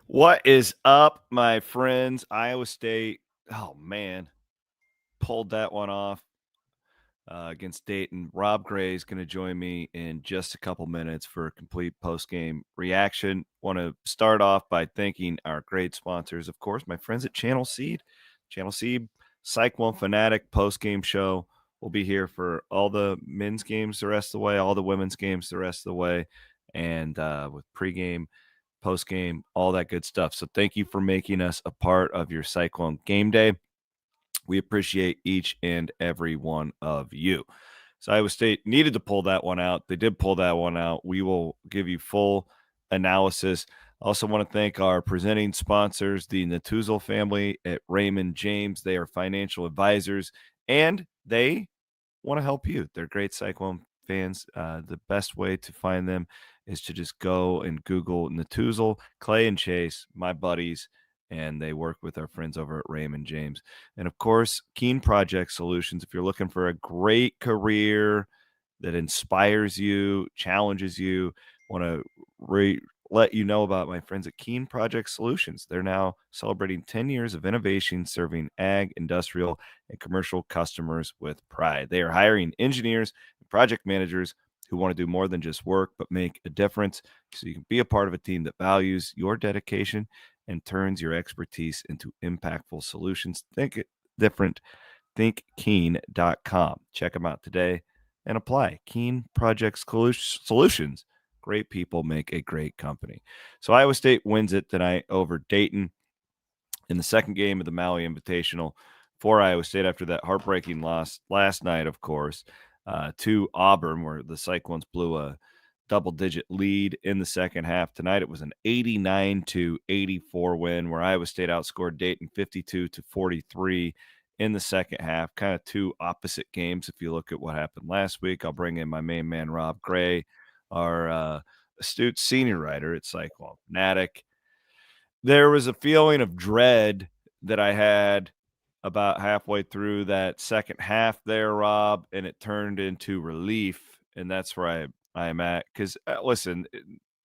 What is up, my friends? Iowa State, oh man, pulled that one off against Dayton. Rob Gray is going to join me in just a couple minutes for a complete post-game reaction. Want to start off by thanking our great sponsors, of course, my friends at Channel Seed. Channel Seed, Psych One Fanatic post-game show. We'll be here for all the men's games the rest of the way, all the women's games the rest of the way, and with pregame, post-game, all that good stuff. So thank you for making us a part of your Cyclone game day. We appreciate each and every one of you. So Iowa State needed to pull that one out. They did pull that one out. We will give you full analysis. I also want to thank our presenting sponsors, the Natuzal family at Raymond James. They are financial advisors, and they want to help you. They're great Cyclone fans. The best way to find them is to just go and Google Natuzal, Clay and Chase, my buddies, and they work with our friends over at Raymond James. And of course, Keen Project Solutions. If you're looking for a great career that inspires you, challenges you, want to let you know about my friends at Keen Project Solutions. They're now celebrating 10 years of innovation serving ag, industrial, and commercial customers with pride. They are hiring engineers and project managers who want to do more than just work, but make a difference so you can be a part of a team that values your dedication and turns your expertise into impactful solutions. Think different. ThinkKeen.com. Check them out today and apply. Keen Project Solutions. Great people make a great company. So Iowa State wins it tonight over Dayton in the second game of the Maui Invitational for Iowa State after that heartbreaking loss last night, of course, to Auburn, where the Cyclones blew a double-digit lead in the second half. Tonight it was an 89-84 win where Iowa State outscored Dayton 52-43 in the second half. Kind of two opposite games if you look at what happened last week. I'll bring in my main man, Rob Gray, our astute senior writer at Cyclone Fanatic. There was a feeling of dread that I had about halfway through that second half there, Rob, and it turned into relief, and that's where I am at. Because listen,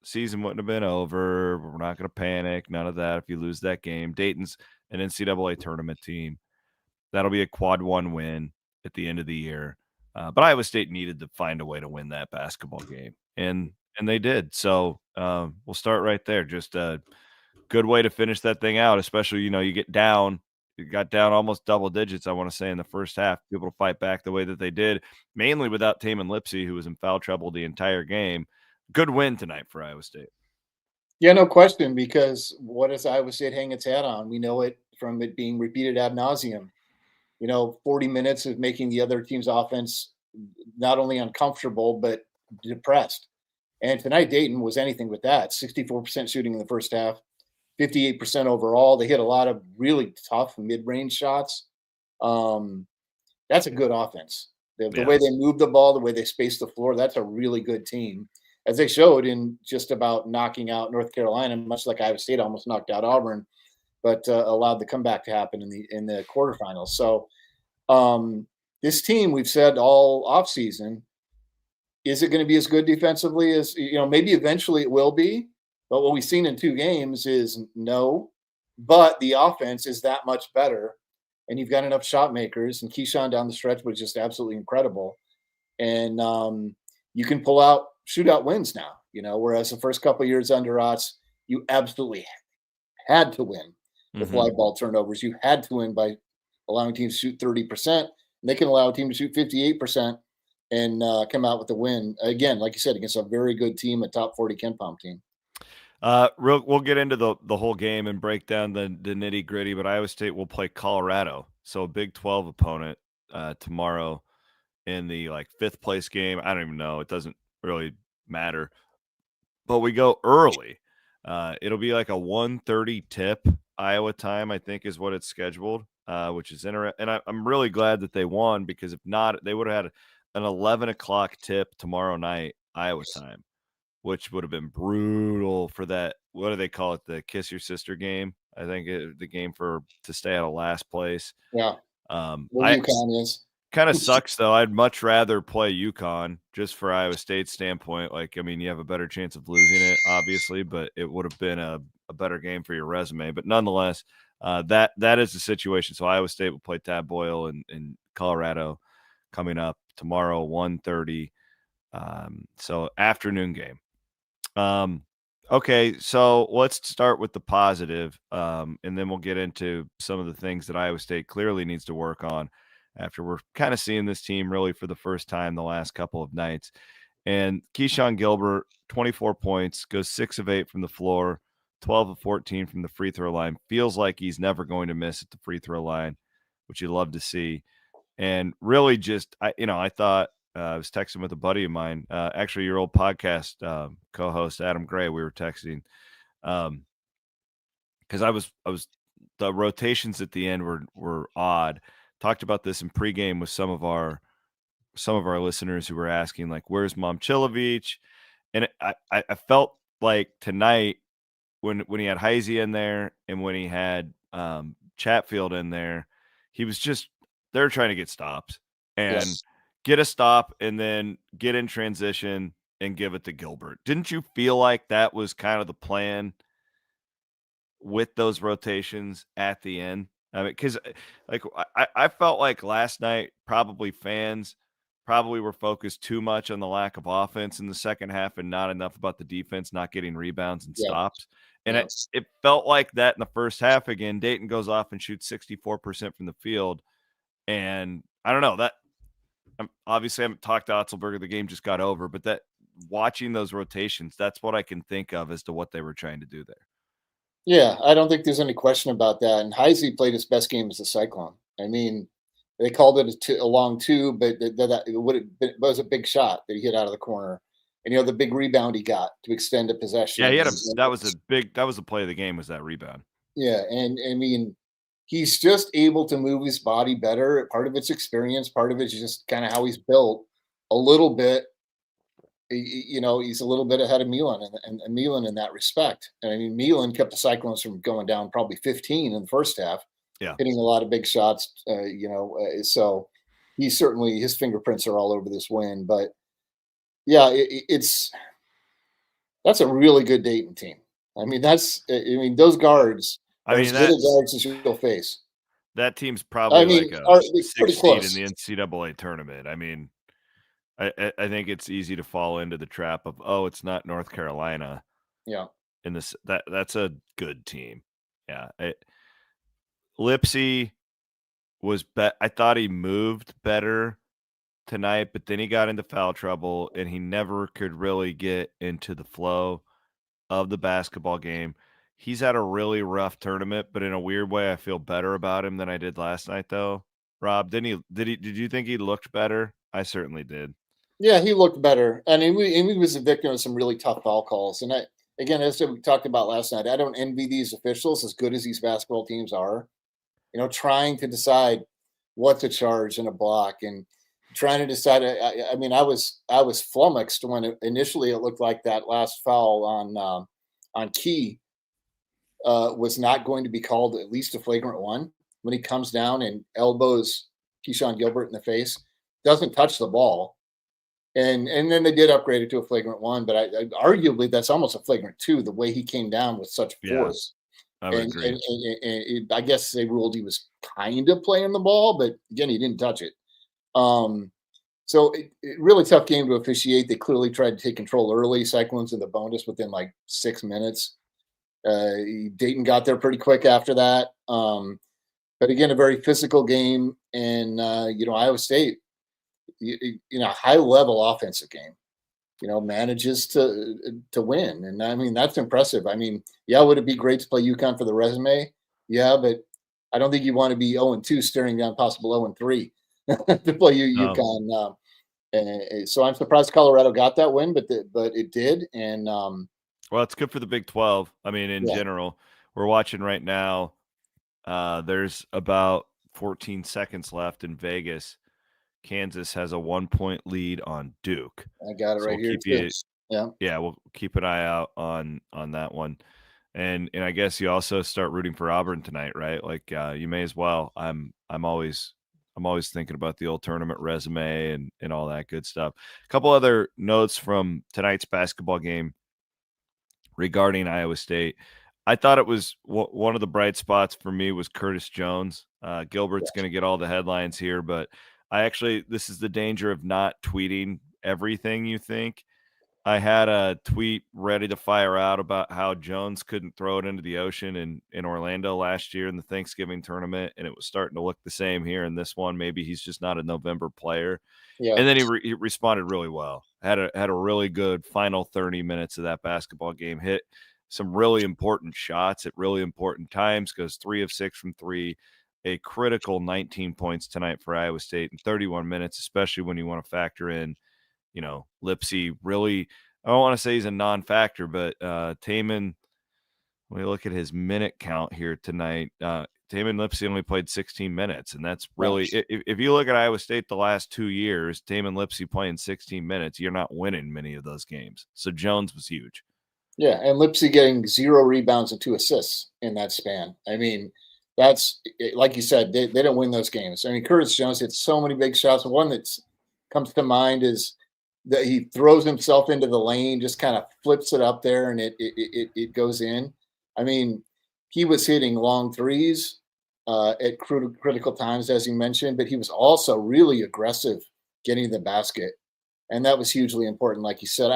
season wouldn't have been over. We're not going to panic. None of that. If you lose that game, Dayton's an NCAA tournament team. That'll be a quad one win at the end of the year. But Iowa State needed to find a way to win that basketball game, and they did. So we'll start right there. Just good way to finish that thing out, especially, you get down. You got down almost double digits, I want to say, in the first half. People to fight back the way that they did, mainly without Taman Lipsey, who was in foul trouble the entire game. Good win tonight for Iowa State. Yeah, no question, because what does Iowa State hang its hat on? We know it from it being repeated ad nauseum. 40 minutes of making the other team's offense not only uncomfortable, but depressed. And tonight, Dayton was anything but that. 64% shooting in the first half, 58% overall. They hit a lot of really tough mid-range shots. That's a good offense. The Yeah. way they move the ball, the way they space the floor, that's a really good team, as they showed in just about knocking out North Carolina, much like Iowa State almost knocked out Auburn, but allowed the comeback to happen in the quarterfinals. So this team, we've said all offseason, is it going to be as good defensively as maybe eventually it will be, but what we've seen in two games is no. But the offense is that much better, and you've got enough shot makers, and Keshon down the stretch was just absolutely incredible. And you can pull out shootout wins now, whereas the first couple of years under Otts, you absolutely had to win with live ball turnovers. You had to win by allowing teams to shoot 30%. They can allow a team to shoot 58% and come out with a win. Again, like you said, against a very good team, a top 40 KenPom team. We'll get into the whole game and break down the nitty gritty, but Iowa State will play Colorado, so a Big 12 opponent tomorrow in the fifth place game. I don't even know; it doesn't really matter. But we go early. It'll be like a 1:30 tip Iowa time, I think, is what it's scheduled, which is interesting. And I'm really glad that they won, because if not, they would have had an 11 o'clock tip tomorrow night Iowa time, which would have been brutal for that. What do they call it? The kiss your sister game. I think the game to stay out of last place. Yeah. I UConn is. kind of sucks though. I'd much rather play UConn just for Iowa State's standpoint. You have a better chance of losing it, obviously, but it would have been a a better game for your resume. But nonetheless, that is the situation. So Iowa State will play Tad Boyle in Colorado coming up tomorrow, 1:30. So afternoon game. Okay, so let's start with the positive, and then we'll get into some of the things that Iowa State clearly needs to work on after we're kind of seeing this team really for the first time the last couple of nights. And Keshon Gilbert, 24 points, goes 6 of 8 from the floor, 12 of 14 from the free throw line. Feels like he's never going to miss at the free throw line, which you love to see. And really just I thought I was texting with a buddy of mine, actually your old podcast co-host Adam Gray. We were texting because I was the rotations at the end were odd. Talked about this in pregame with some of our listeners who were asking like, "Where's Momchilovich?" And I felt like tonight when he had Heisey in there and when he had Chatfield in there, he was just they're trying to get stops and Yes. get a stop and then get in transition and give it to Gilbert. Didn't you feel like that was kind of the plan with those rotations at the end? I mean, because like I felt like last night, probably fans probably were focused too much on the lack of offense in the second half and not enough about the defense not getting rebounds and Yeah. stops. And Yeah. it felt like that in the first half again. Dayton goes off and shoots 64% from the field. And I don't know that obviously I haven't talked to Otzelberger. The game just got over, but that watching those rotations, that's what I can think of as to what they were trying to do there. Yeah, I don't think there's any question about that. And Heisey played his best game as a Cyclone. I mean, they called it a long two, but it was a big shot that he hit out of the corner. And the big rebound he got to extend a possession. Yeah, he had And that was the play of the game was that rebound. yeah, and I mean, he's just able to move his body better. Part of it's experience, part of it's just kind of how he's built. A little bit, he's a little bit ahead of Milan and Milan in that respect. And I mean, Milan kept the Cyclones from going down probably 15 in the first half, Yeah. hitting a lot of big shots. So he certainly his fingerprints are all over this win. But yeah, that's a really good Dayton team. Those guards I are as mean good a guards as you'll face. that team's I probably like mean, a are they pretty 6 seed in close? the NCAA tournament. I mean, I think it's easy to fall into the trap of, oh, it's not North Carolina Yeah, in this that's a good team. Yeah. Lipsy I thought he moved better tonight, but then he got into foul trouble and he never could really get into the flow of the basketball game. He's had a really rough tournament, but in a weird way, I feel better about him than I did last night, though. Rob, did you think he looked better? I certainly did. yeah, he looked better, and he was a victim of some really tough foul calls. And again, as we talked about last night, I don't envy these officials as good as these basketball teams are. Trying to decide what to charge in a block and trying to decide. I was flummoxed when initially it looked like that last foul on Key was not going to be called at least a flagrant one when he comes down and elbows Keshon Gilbert in the face, doesn't touch the ball. And then they did upgrade it to a flagrant one, but arguably that's almost a flagrant two, the way he came down with such Yeah, force. I would And agree. I guess they ruled he was kind of playing the ball, but again, he didn't touch it. Um, so really tough game to officiate. They clearly tried to take control early. Cyclones in the bonus within like 6 minutes. Dayton got there pretty quick after that. But again, a very physical game, and Iowa State, high level offensive game. Manages to win, and I mean that's impressive. I mean, yeah, would it be great to play UConn for the resume? Yeah, but I don't think you want to be 0-2 staring down possible 0-3 to play No. UConn. So I'm surprised Colorado got that win, but it did, and Well, it's good for the Big 12. I mean, in yeah, general, we're watching right now. There's about 14 seconds left in Vegas. Kansas has a 1-point lead on Duke. I got it So right we'll here keep too. you Yeah, yeah, we'll keep an eye out on that one. And I guess you also start rooting for Auburn tonight, right? Like you may as well. I'm always thinking about the old tournament resume and all that good stuff. A couple other notes from tonight's basketball game regarding Iowa State. I thought it was one of the bright spots for me was Curtis Jones. Gilbert's Yes. going to get all the headlines here, but this is the danger of not tweeting everything you think. I had a tweet ready to fire out about how Jones couldn't throw it into the ocean in Orlando last year in the Thanksgiving tournament, and it was starting to look the same here in this one. Maybe he's just not a November player. Yeah. And then he responded really well. Had a really good final 30 minutes of that basketball game. Hit some really important shots at really important times. Goes 3 of 6 from 3. A critical 19 points tonight for Iowa State in 31 minutes, especially when you want to factor in, Lipsy really. I don't want to say he's a non-factor, but Taman. When we look at his minute count here tonight, Taman Lipsy only played 16 minutes, and that's Yeah. really if you look at Iowa State the last 2 years, Taman Lipsy playing 16 minutes, you're not winning many of those games. So Jones was huge. Yeah, and Lipsy getting 0 rebounds and 2 assists in that span. I mean, that's like you said, they didn't win those games. I mean, Curtis Jones hit so many big shots. One that comes to mind is that he throws himself into the lane, just kind of flips it up there, and it goes in. I mean, he was hitting long threes at critical times, as you mentioned, but he was also really aggressive getting to the basket, and that was hugely important, like you said.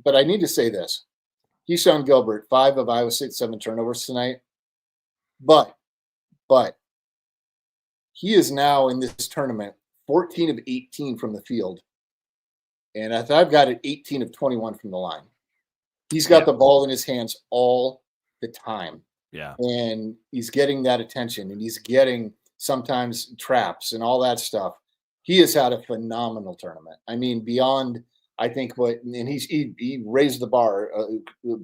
But I need to say this: Keshon Gilbert, 5 of Iowa State's 7 turnovers tonight. But, but he is now in this tournament 14 of 18 from the field. And I've got it 18 of 21 from the line. He's got Yeah, the ball in his hands all the time. yeah, And he's getting that attention and he's getting sometimes traps and all that stuff. He has had a phenomenal tournament. I mean, beyond, I think, he raised the bar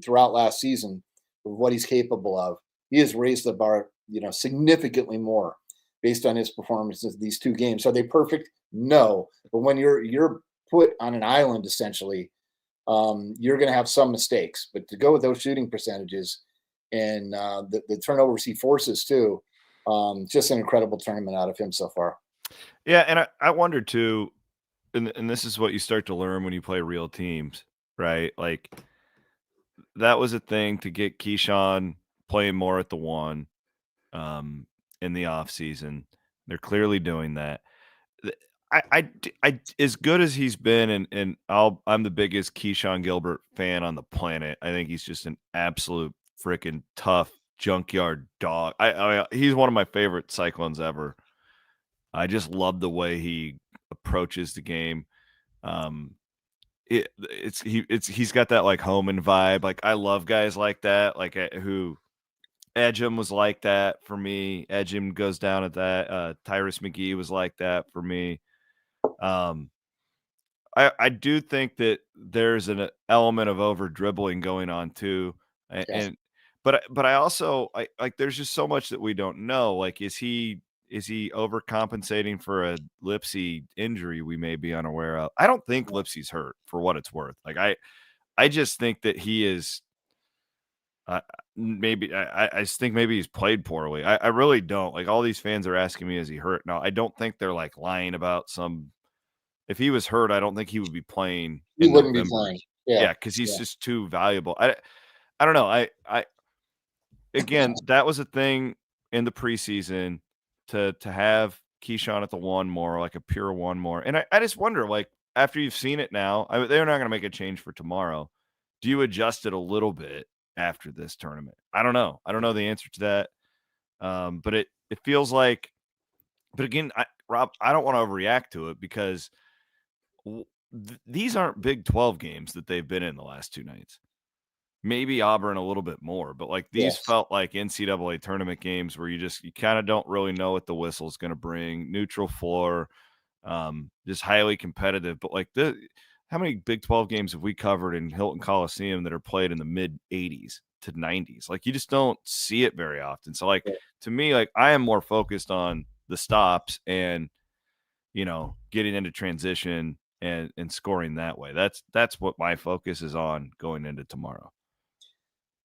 throughout last season of what he's capable of. He has raised the bar, significantly more based on his performances these 2 games. Are they perfect? No. But when you're put on an island, essentially, you're going to have some mistakes. But to go with those shooting percentages and the turnovers he forces too, just an incredible tournament out of him so far. yeah. And I wonder too, and this is what you start to learn when you play real teams, right? Like that was a thing to get Keyshawn playing more at the one in the off season. They're clearly doing that. th- as good as he's been, and I'm the biggest Keshon Gilbert fan on the planet. I think he's just an absolute freaking tough junkyard dog. He's one of my favorite Cyclones ever. I just love the way he approaches the game. Um, he's got that like Homan vibe. Like I love guys like that. Like who Edgem was like that for me. Edgem goes down at that. Tyrus McGee was like that for me. Um, I do think that there's an element of over dribbling going on too, Yes. and but I also like there's just so much that we don't know. Like, is he overcompensating for a Lipsy injury we may be unaware of? I don't think Lipsy's hurt for what it's worth. Like I just think that he is. Uh, maybe I just think maybe he's played poorly. I really don't. Like all these fans are asking me, is he hurt? No, I don't think they're like lying about some. If he was hurt, I don't think he would be playing He in wouldn't be November. playing. Yeah. Yeah, because he's Yeah. just too valuable. I don't know. I again, that was a thing in the preseason to have Keyshawn at the one more, like a pure one more. And I just wonder, like, after you've seen it now, they're not going to make a change for tomorrow. Do you adjust it a little bit after this tournament? I don't know. I don't know the answer to that. But it feels like, but again, Rob, I don't want to overreact to it because these aren't Big 12 games that they've been in the last 2 nights. Maybe Auburn a little bit more, but like these Yes. felt like NCAA tournament games where you kind of don't really know what the whistle's going to bring. Neutral floor, just highly competitive. But like how many Big 12 games have we covered in Hilton Coliseum that are played in the mid 80s to 90s? Like you just don't see it very often. So like Yeah. to me, like I am more focused on the stops and getting into transition and scoring that way. That's what my focus is on going into tomorrow.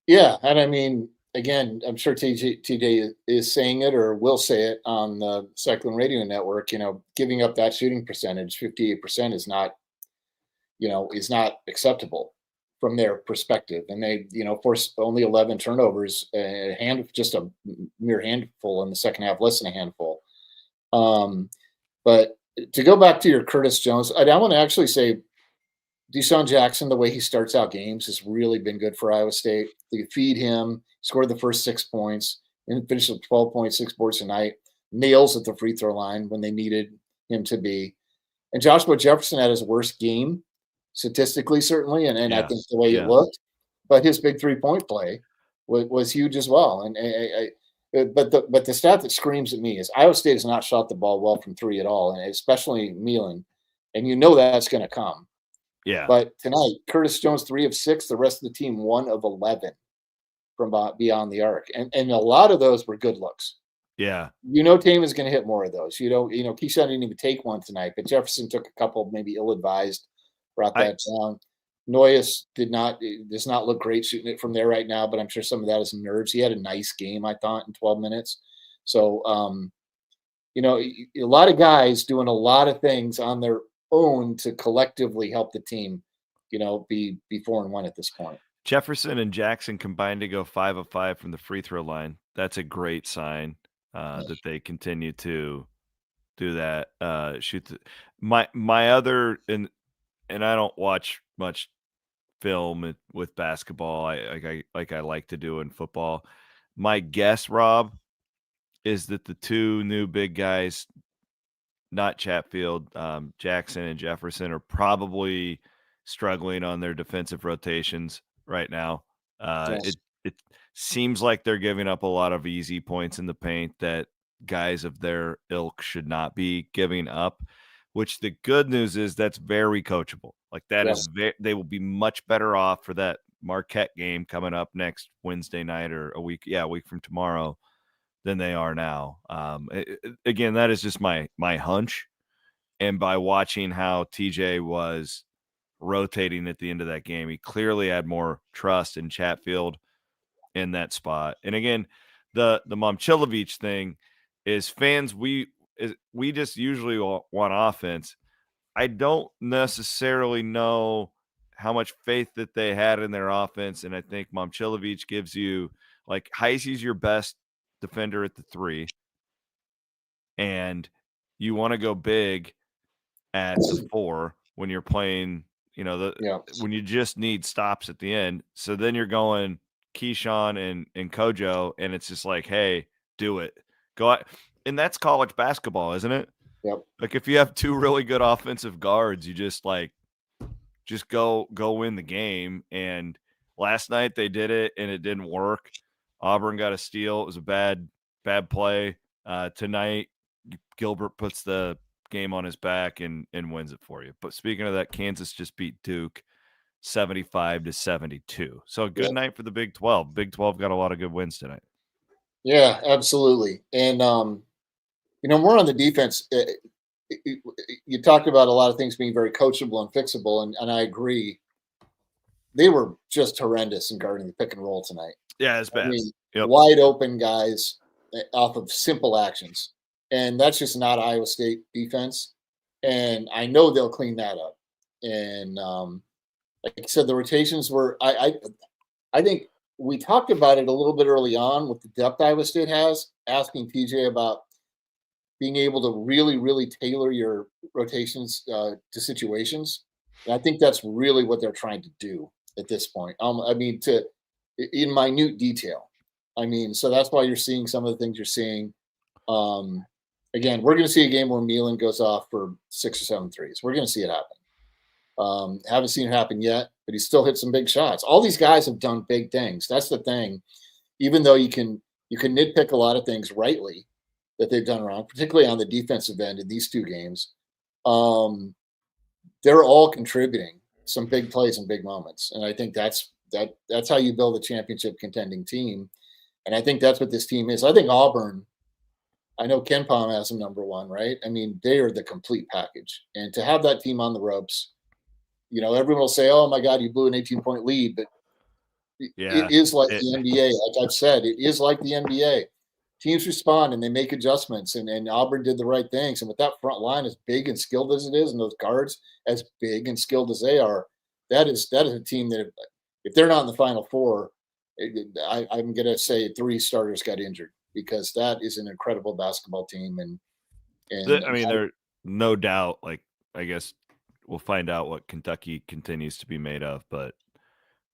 Yeah, and I mean, again, I'm sure TJ is saying it or will say it on the Cyclone Radio Network. Giving up that shooting percentage, 58%, is not acceptable from their perspective, and they forced only 11 turnovers, just a mere handful in the second half, less than a handful. But to go back to your Curtis Jones, I want to actually say Deshaun Jackson, the way he starts out games has really been good for Iowa State. They feed him, scored the first 6 points, and finished with 12.6 boards tonight. Nails at the free throw line when they needed him to be. And Joshua Jefferson had his worst game, statistically, certainly, and I Yeah. think the way it Yeah. looked. But his big 3-point play was huge as well. But the stat that screams at me is Iowa State has not shot the ball well from three at all, and especially Milan. And that's going to come. Yeah. But tonight, Curtis Jones 3 of 6, the rest of the team 1 of 11 from beyond the arc, and a lot of those were good looks. Yeah. Tame is going to hit more of those. Keshon didn't even take one tonight, but Jefferson took a couple, maybe ill-advised, brought I that down. Noyes does not look great shooting it from there right now, but I'm sure some of that is nerves. He had a nice game, I thought, in 12 minutes. So, a lot of guys doing a lot of things on their own to collectively help the team, be 4-1 at this point. Jefferson and Jackson combined to go 5 of 5 from the free throw line. That's a great sign that they continue to do that. Shoot my other and I don't watch much film with basketball. I like to do in football. My guess, Rob, is that the two new big guys, not Chatfield, Jackson and Jefferson, are probably struggling on their defensive rotations right now. Yes. It seems like they're giving up a lot of easy points in the paint that guys of their ilk should not be giving up. Which the good news is that's very coachable. Like that is Yes. they will be much better off for that Marquette game coming up next Wednesday night or a week from tomorrow than they are now. Again, that is just my hunch. And by watching how TJ was rotating at the end of that game, he clearly had more trust in Chatfield in that spot. And again, the Momchilovich thing is fans. We just usually want offense. I don't necessarily know how much faith that they had in their offense, and I think Momchilovich gives you like Heisey's your best defender at the 3, and you want to go big at the 4 when you're playing, Yeah. when you just need stops at the end. So then you're going Keshon and Kojo, and it's just like, hey, do it. Go out. And that's college basketball, isn't it? Yep. Like if you have two really good offensive guards, you just go win the game. And last night they did it and it didn't work. Auburn got a steal. It was a bad play. Tonight, Gilbert puts the game on his back and wins it for you. But speaking of that, Kansas just beat Duke 75-72. So a good night for the Big 12. Big 12 got a lot of good wins tonight. Yeah, absolutely. And more on the defense. You talked about a lot of things being very coachable and fixable, and I agree. They were just horrendous in guarding the pick and roll tonight. Yeah, it's bad. Yep. Wide open guys off of simple actions, and that's just not Iowa State defense. And I know they'll clean that up. And like I said, the rotations were. I think we talked about it a little bit early on with the depth Iowa State has. Asking TJ about being able to really, really tailor your rotations to situations. And I think that's really what they're trying to do at this point. In minute detail. So that's why you're seeing some of the things you're seeing. Again, we're going to see a game where Milan goes off for 6 or 7 threes. We're going to see it happen. Haven't seen it happen yet, but he still hit some big shots. All these guys have done big things. That's the thing. Even though you can nitpick a lot of things rightly that they've done wrong, particularly on the defensive end in these 2 games, they're all contributing some big plays and big moments. And I think that's how you build a championship contending team. And I think that's what this team is. I think Auburn, I know Ken Palm has them number 1, right? They are the complete package. And to have that team on the ropes, everyone will say, oh my God, you blew an 18-point lead, but it is like the NBA. Like I've said, it is like the NBA. Teams respond and they make adjustments, and Auburn did the right things. And with that front line as big and skilled as it is, and those guards as big and skilled as they are, that is a team that if they're not in the Final Four, I'm going to say 3 starters got injured because that is an incredible basketball team, and I mean, there no doubt. Like, I guess we'll find out what Kentucky continues to be made of, but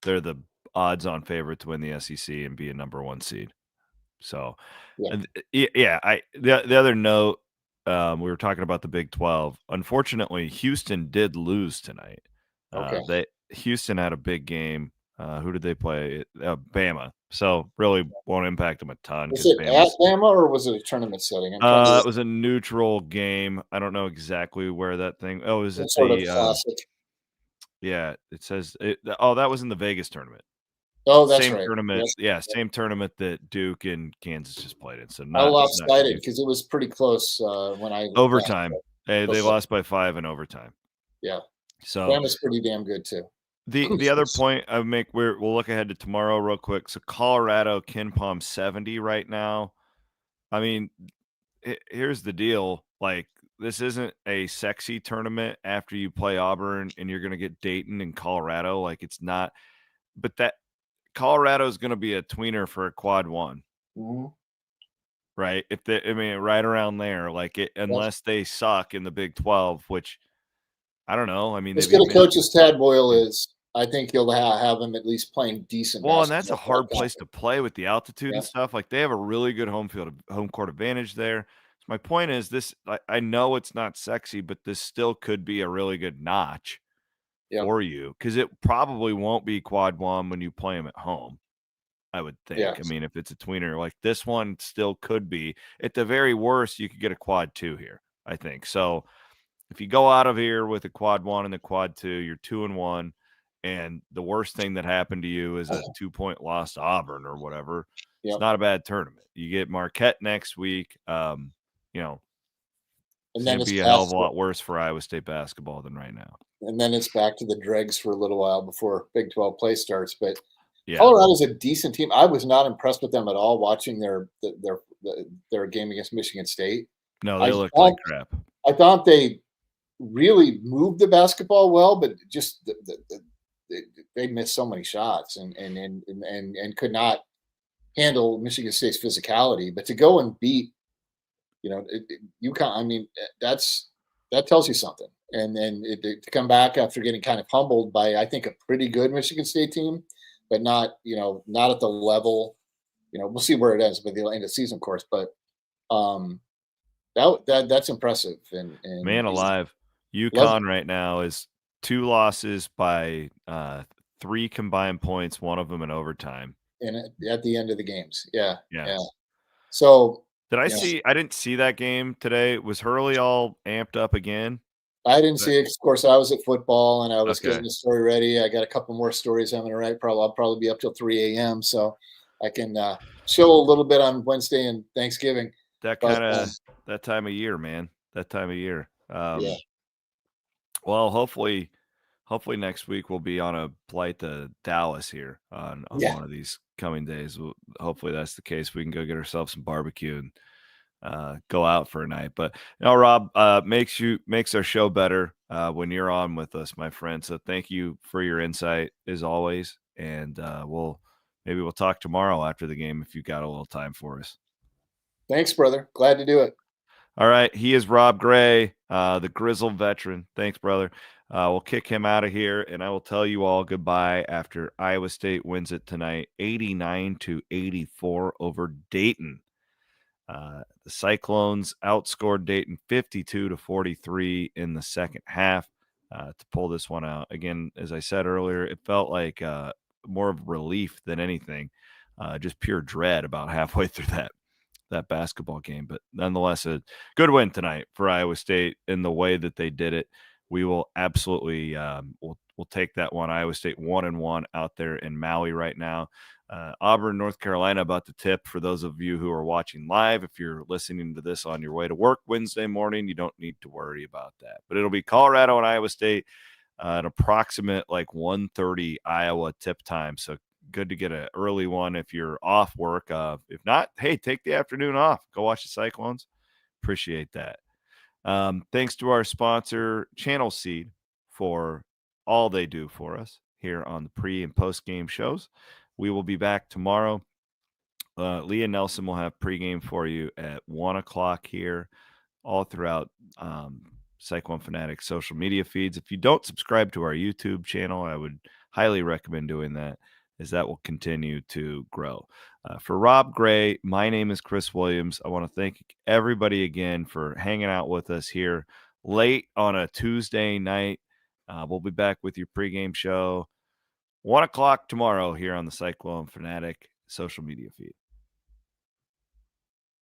they're the odds-on favorite to win the SEC and be a number 1 seed. So, yeah, and yeah, the other note, we were talking about the Big 12. Unfortunately, Houston did lose tonight. okay. They Houston had a big game. Who did they play? Bama. So really won't impact them a ton Was because it at Bama's. Bama or was it a tournament setting? I'm trying to It was a neutral game. I don't know exactly where that thing. Oh, is some it sort of the? classic. Yeah, it says. Oh, that was in the Vegas tournament. Oh, that's Same right. tournament. Yes. Yeah, same tournament that Duke and Kansas just played in. So How not lopsided Houston. because it was pretty close when I last Overtime. checked. They Okay. lost by 5 in overtime. Yeah, So Bama's pretty damn good too. the other point I would make, we'll look ahead to tomorrow real quick. So Colorado, Ken Palm 70 right now. I mean, here's the deal. Like, this isn't a sexy tournament after you play Auburn and you're going to get Dayton and Colorado. Like, it's not, but that Colorado is going to be a tweener for a quad 1, Mhm. right? If they, I mean, right around there, like it, Yes. unless they suck in the Big 12, which I don't know. I mean, they As beat good a coach Michigan as Tad State. Boyle is, I think he'll have him at least playing decent Well, and that's a basketball. Quite hard place to confident. play with the altitude Yeah, and stuff. Like, they have a really good home court advantage there. So my point is this, I know it's not sexy, but this still could be a really good notch yeah, for you because it probably won't be quad 1 when you play them at home, I would think. I yes, mean, if it's a tweener, like this one still could be. At the very worst, you could get a quad 2 here, I think. So if you go out of here with a quad 1 and the quad 2, you're 2-1, and the worst thing that happened to you is a 2-point loss to Auburn or whatever. It's yep. not a bad tournament. You get Marquette next week. You know, it's And going then to it's be a back hell of a to, lot worse for Iowa State basketball than right now. and then it's back to the dregs for a little while before Big 12 play starts. But Yeah. Colorado's a decent team. I was not impressed with them at all watching their game against Michigan State. No, they I looked like thought crap. I thought they really moved the basketball well, but just they missed so many shots and could not handle Michigan State's physicality. But to go and beat, UConn, I mean, that tells you something. And then to come back after getting kind of humbled by, I think, a pretty good Michigan State team, but not, not at the level. We'll see where it ends by the end of the season, of course. But um, that's impressive, and Man alive. love UConn right now is 2 losses by 3 combined points, one of them in overtime. and at the end of the games, yeah, Yeah. yeah. So, Did I you know, see I didn't see that game today. Was Hurley all amped up again? I didn't That see it. Of course, I was at football and I was getting okay. the story ready. I got a couple more stories I'm going to write. I'll probably be up till 3 a.m. So I can chill a little bit on Wednesday and Thanksgiving. That But that time of year, man. That time of year. yeah, Well, hopefully next week we'll be on a flight to Dallas here on yeah. one of these coming days. Hopefully that's the case. We can go get ourselves some barbecue and go out for a night. But Rob, makes our show better when you're on with us, my friend. So thank you for your insight as always. And we'll talk tomorrow after the game if you got a little time for us. Thanks, brother. Glad to do it. All right. He is Rob Gray, the grizzled veteran. Thanks, brother. We'll kick him out of here, and I will tell you all goodbye after Iowa State wins it tonight, 89-84 over Dayton. The Cyclones outscored Dayton 52-43 in the second half to pull this one out. Again, as I said earlier, it felt like more of relief than anything, just pure dread about halfway through that basketball game. But nonetheless, a good win tonight for Iowa State in the way that they did it. We will absolutely we'll take that one. Iowa State 1-1 out there in Maui right now. Auburn, North Carolina about to tip. For those of you who are watching live, if you're listening to this on your way to work Wednesday morning, you don't need to worry about that. But it'll be Colorado and Iowa State an approximate like 1:30 Iowa tip time. So good to get an early one if you're off work. If not, hey, take the afternoon off. Go watch the Cyclones. Appreciate that. Thanks to our sponsor, Channel Seed, for all they do for us. here on the pre and post game shows. We will be back tomorrow. Leah Nelson will have pregame for you at 1 o'clock here, all throughout Cyclone Fanatic social media feeds. If you don't subscribe to our YouTube channel, I would highly recommend doing that, as that will continue to grow. For Rob Gray, my name is Chris Williams. I want to thank everybody again for hanging out with us here late on a Tuesday night. We'll be back with your pregame show 1 o'clock tomorrow here on the Cyclone Fanatic social media feed.